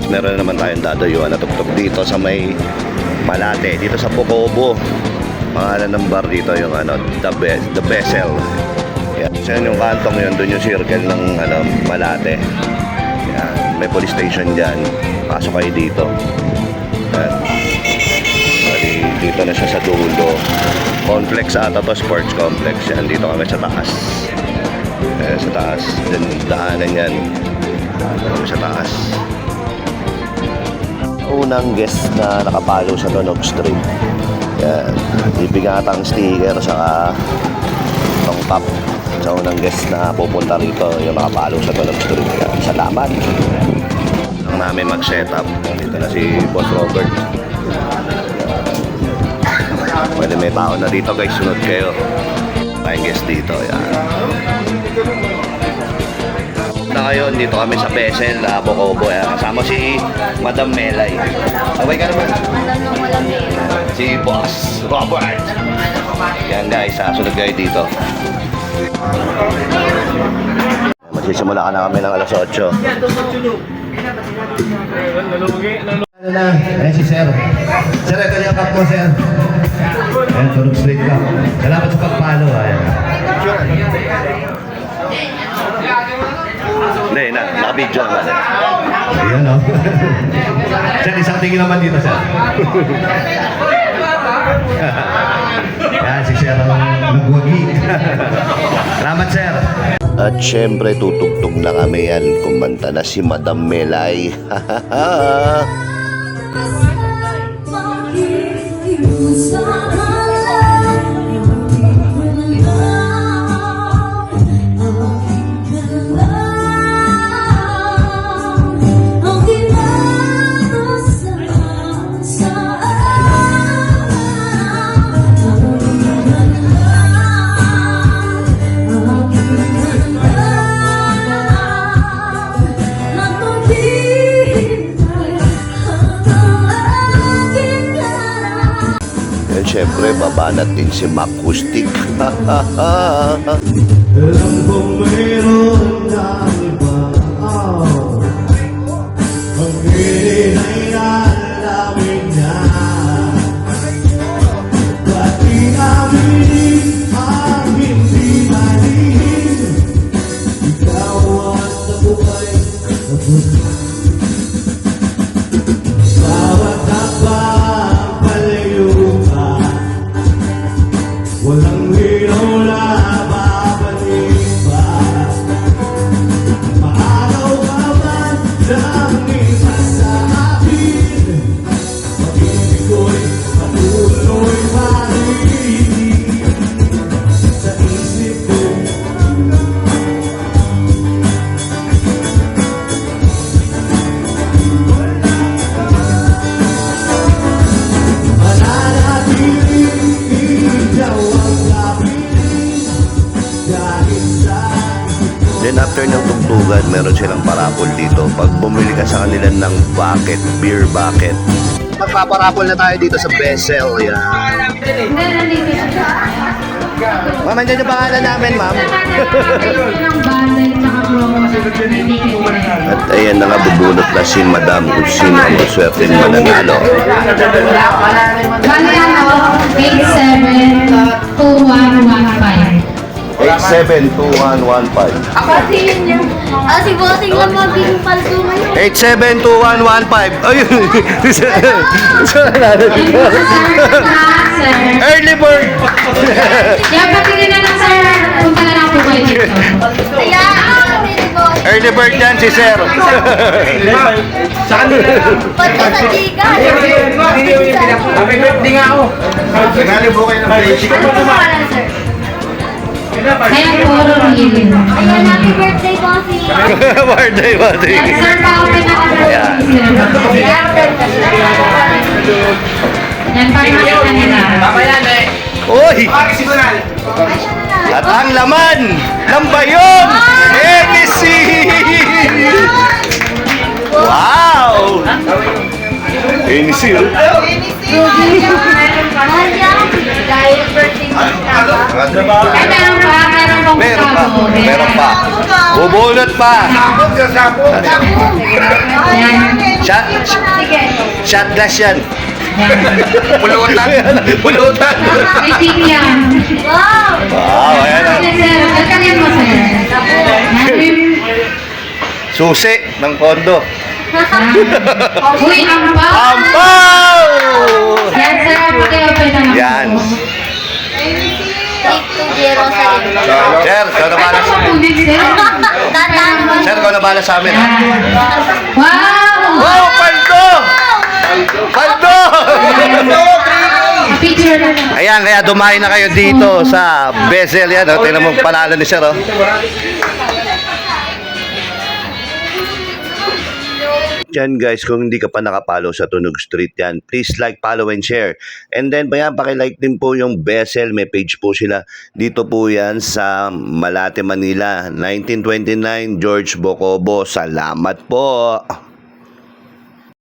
meron na naman tayong dadayuan na tuktok dito sa may Malate, dito sa Pocobo. Pangalan ng bar dito yung The Vessel. Yan. So yun yung kantong yun, doon yung circle ng Malate. Yan. May police station dyan. Pasok kayo dito. Yan. Bali, dito na siya sa dulo. Complex ata to, sports complex. Yan, dito kami sa taas. Yan, sa taas. Then, daanan yan. Kami sa taas. Unang guest na nakapalo sa Tonog Street. Yan. Ibigatan ang sticker sa tongkap sa unang guest na pupunta rito yung nakapalo sa Tonog Street. Yan. Salamat. Ang namin mag-setup. Dito na si Boss Robert. Yan. Pwede may tao na dito guys. Sunod kayo. Tayong guest dito. Yan. Na ngayon, dito kami sa Vessel, Pocobo. Kasama si Madam Melay. Away ka naman. Si Boss Robert. Yan guys, sunod kayo dito. Magsisimula ka na kami ng alas 8. Ayan si Sir. Sir, ito yung cup mo, Sir. Ayan, Tonog Street Cup. Salamat sa pagpalo. Ayan. Hindi, naka-video naman. Ayan, no? Sir, isang tingin naman dito, Sir. Ayan, si Sir ang nagwagi. Salamat, Sir. At syempre, tutugtog na kami yan. Kumanta na si Madam Melay. Siyempre, babanat din si Makustik. Alam kong mayroon na iba. Ang hinahinalamig na. Pati namin ang hindi maling. Ikaw at nabuhay na buhay. Bawat habang palayo ka. Walang hinaw na babalik pa. Maaraw ka man ng isa sa akin. Pag-ibig ko'y patuloy marinig sa isip ko. Then after ng tugtugan, meron silang parapol dito. Pag bumili ka sa kanila ng bucket, beer bucket. Magpaparapol na tayo dito sa Vessel. Yan. Ma'am, andyan yung pangalan namin, ma'am. At ayan na nga, bubunot na si Madam kung sino ang maswerte mananalo. 872115. 872115. Kasi yun yung... si Bossing lang magiging paldo ngayon. 872115. Ayun. Early bird. Kaya patigin na lang, sir. Punta na lang po kayo dito. Early bird yan si Sir. Punta sa Chica. Happy birthday nga ako. Nagali po kayo ng Sir. Kaya po, Rolilin. Ayan, happy birthday, Bossing. birthday, buddy. Yes, sir, pa-open na ka. Yan, pagkakita nila. Papayan eh. Uy! Simulan. At ang laman ng bayon! ABC! Wow! ABC, oh. Dahil birthday mo ka ba? Meron pa. Meron pa. Bubunot pa. Shot, shot glass yan. Pulutan. Pulutan. May tip yan. Wow, ayan na. Sir, kalkalin mo, sir. Susi ng kondo. Uy, ang ba? Ampaw! Yan, sir. Pag-open na lang. Yan. Take to Jerusalem. Sir, ikaw na bala Ito sa po, amin. sir. Sir, ikaw na bala sa amin. Wow! Wow, paldo! Paldo! Picture na lang. Ayan, kaya dumayo na kayo dito sa Bezel yan. Oh. Tingnan mo panalo ni Sir. Oh. Yan guys, kung hindi ka pa nakapollow sa Tunog Street yan, please like, follow, and share. And then, bayan, pakilike din po yung Bezel. May page po sila. Dito po yan sa Malate, Manila. 1929, George Bocobo. Salamat po!